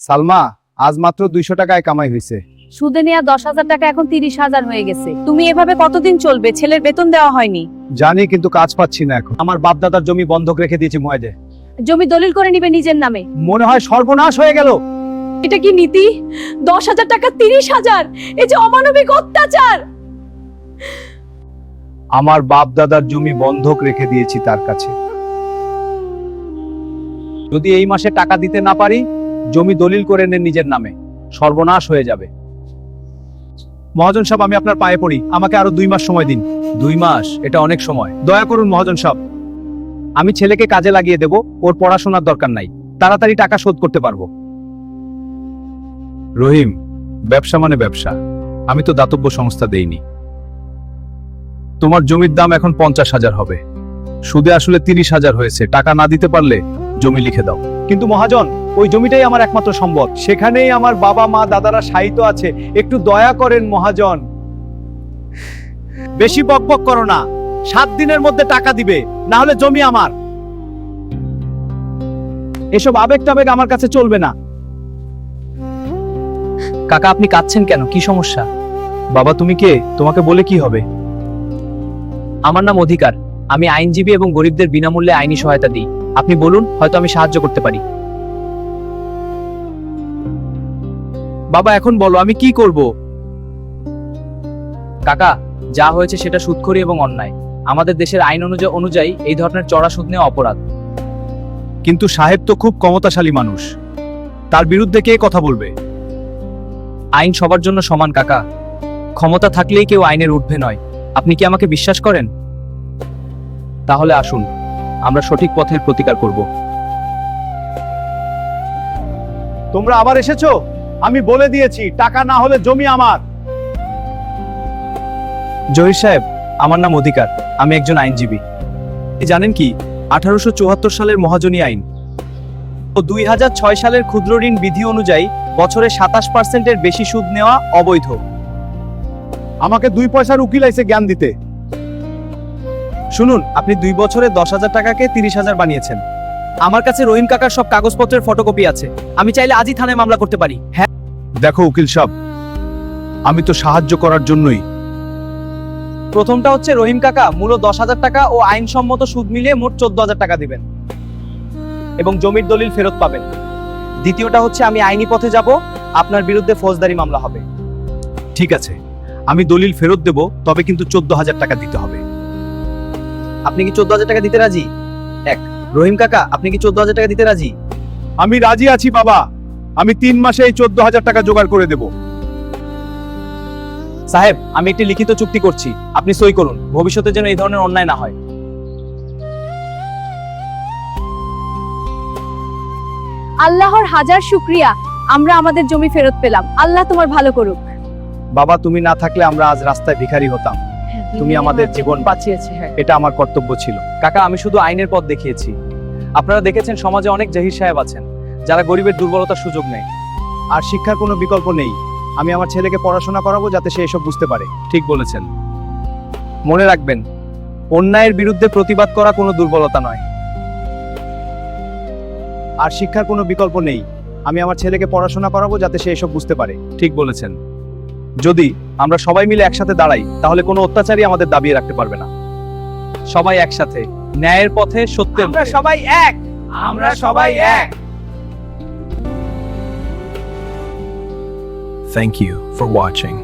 সালমা, আজ মাত্র 200 টাকায় কামাই হয়েছে। সুদে নেওয়া 10,000 টাকা এখন 30,000 হয়ে গেছে। তুমি এভাবে কতদিন চলবে? ছেলের বেতন দেওয়া হয়নি। জানি, কিন্তু কাজ পাচ্ছি না এখন। আমার বাপ দাদার জমি বন্ধক রেখে দিয়েছি ময়দে। জমি দলিল করে নিবে নিজের নামে। মনে হয় সর্বনাশ হয়ে গেল। এটা কি নীতি? 10,000 টাকা 30,000, এই যে অমানবিক অত্যাচার। আমার বাপ দাদার জমি বন্ধক রেখে দিয়েছি তার কাছে। যদি এই মাসে টাকা দিতে না পারি, জমি দলিল করে নেন নিজের নামে, সর্বনাশ হয়ে যাবে। মহাজন সাহেব, আমি আপনার পায়ে পড়ি, আমাকে আরো 2 মাস সময় দিন। 2 মাস? এটা অনেক সময়। দয়া করুন মহাজন সাহেব, আমি ছেলেকে কাজে লাগিয়ে দেব, ওর পড়াশোনার দরকার নাই, তাড়াতাড়ি টাকা শোধ করতে পারবো। রহিম, ব্যবসা মানে ব্যবসা, আমি তো দাতব্য সংস্থা দেইনি। তোমার জমির দাম এখন 50,000 হবে, সুদে আসলে 30,000 হয়েছে। টাকা না দিতে পারলে জমি লিখে দাও। কিন্তু মহাজন, ওই জমিটাই আমার একমাত্র সম্পদ, সেখানেই আমার বাবা মা দাদারা শায়িত আছে, একটু দয়া করেন মহাজন। বেশি বকবক করো না, 7 দিনের মধ্যে টাকা দিবে, না হলে জমি আমার। এসব আবেগ টাবেগ আমার কাছে চলবে না। কাকা, আপনি কাঁদছেন কেন? কি সমস্যা? বাবা, তুমি কে? তোমাকে বলে কি হবে? আমার নাম অধিকার, আমি আইনজীবী এবং গরিবদের বিনামূল্যে আইনি সহায়তা দিই। আপনি বলুন, হয়তো আমি সাহায্য করতে পারি। বাবা, এখন বলো আমি কি করব? কাকা, যা হয়েছে সেটা সুদখোরি এবং অন্যায়। আমাদের দেশের আইন অনুযায়ী এই ধরনের চড়া সুদ নেওয়া অপরাধ। কিন্তু সাহেব তো খুব ক্ষমতাশালী মানুষ, তার বিরুদ্ধে কে কথা বলবে? আইন সবার জন্য সমান কাকা, ক্ষমতা থাকলেই কেউ আইনের ঊর্ধ্বে নয়। আপনি কি আমাকে বিশ্বাস করেন? তাহলে আসুন, আমরা সঠিক পথের প্রতিকার করব। তোমরা আবার এসেছো? আমি বলে দিয়েছি, টাকা না হলে জমি আমার। জহির সাহেব, আমার নাম অধিকার, আমি একজন আইনজীবী। জানেন কি 1874 সালের মহাজনী আইন ও 2006 সালের ক্ষুদ্র ঋণ বিধি অনুযায়ী বছরে 27% বেশি সুদ নেওয়া অবৈধ। আমাকে 2 পয়সার উকিল আইছে জ্ঞান দিতে। শুনুন, আপনি 2 বছরে 10,000 টাকাকে 30,000 বানিয়েছেন। আমার কাছে রহিম কাকার সব কাগজপত্রের ফটোকপি আছে, আমি চাইলে আজই থানায় মামলা করতে পারি। হ্যাঁ, দেখো উকিল সাহেব, আমি তো সাহায্য করার জন্যই। প্রথমটা হচ্ছে রহিম কাকা মূল 10,000 টাকা ও আইনসম্মত সুদ মিলিয়ে মোট 14,000 টাকা দিবেন এবং জমির দলিল ফেরত পাবেন। দ্বিতীয়টা হচ্ছে আমি আইনি পথে যাব, আপনার বিরুদ্ধে ফৌজদারি মামলা হবে। ঠিক আছে, আমি দলিল ফেরত দেব, তবে কিন্তু 14,000 টাকা দিতে হবে। আপনি কি 14,000 টাকা দিতে রাজি? এক, রহিম কাকা, আপনি কি 14,000 টাকা দিতে রাজি? আমি রাজি আছি বাবা, আমি 3 মাসে এই 14,000 টাকা জোগাড় করে দেব। সাহেব, আমি একটি লিখিত চুক্তি করছি, আপনি সই করুন, ভবিষ্যতে যেন এই ধরনের অন্যায় না হয়। আল্লাহর হাজার শুকরিয়া, আমরা আমাদের জমি ফেরত পেলাম। আল্লাহ তোমার ভালো করুক। বাবা, তুমি না থাকলে আমরা আজ রাস্তায় ভিখারি হতাম। তুমি আমাদের জীবন বাঁচিয়েছে। হ্যাঁ, এটা আমার কর্তব্য ছিল। কাকা, আমি শুধু আইনের পথ দেখিয়েছি। আপনারা দেখেছেন সমাজে অনেক জহির সাহেব আছেন যারা গরিবের দুর্বলতার সুযোগ নেয়। আর শিক্ষার কোনো বিকল্প নেই। আমি আমার ছেলেকে পড়াশোনা করাবো যাতে সে এসব বুঝতে পারে। ঠিক বলেছেন। মনে রাখবেন, অন্যায়ের বিরুদ্ধে প্রতিবাদ করা কোনো দুর্বলতা নয়। আর শিক্ষার কোনো বিকল্প নেই। আমি আমার ছেলেকে পড়াশোনা করাবো যাতে সে এসব বুঝতে পারে। ঠিক বলেছেন। যদি আমরা সবাই মিলে একসাথে দাঁড়াই, তাহলে কোনো অত্যাচারী আমাদের দাবিয়ে রাখতে পারবে না। সবাই একসাথে, ন্যায়ের পথে, সত্যের আমরা পথে। সবাই এক, আমরা সবাই এক। Thank you for watching.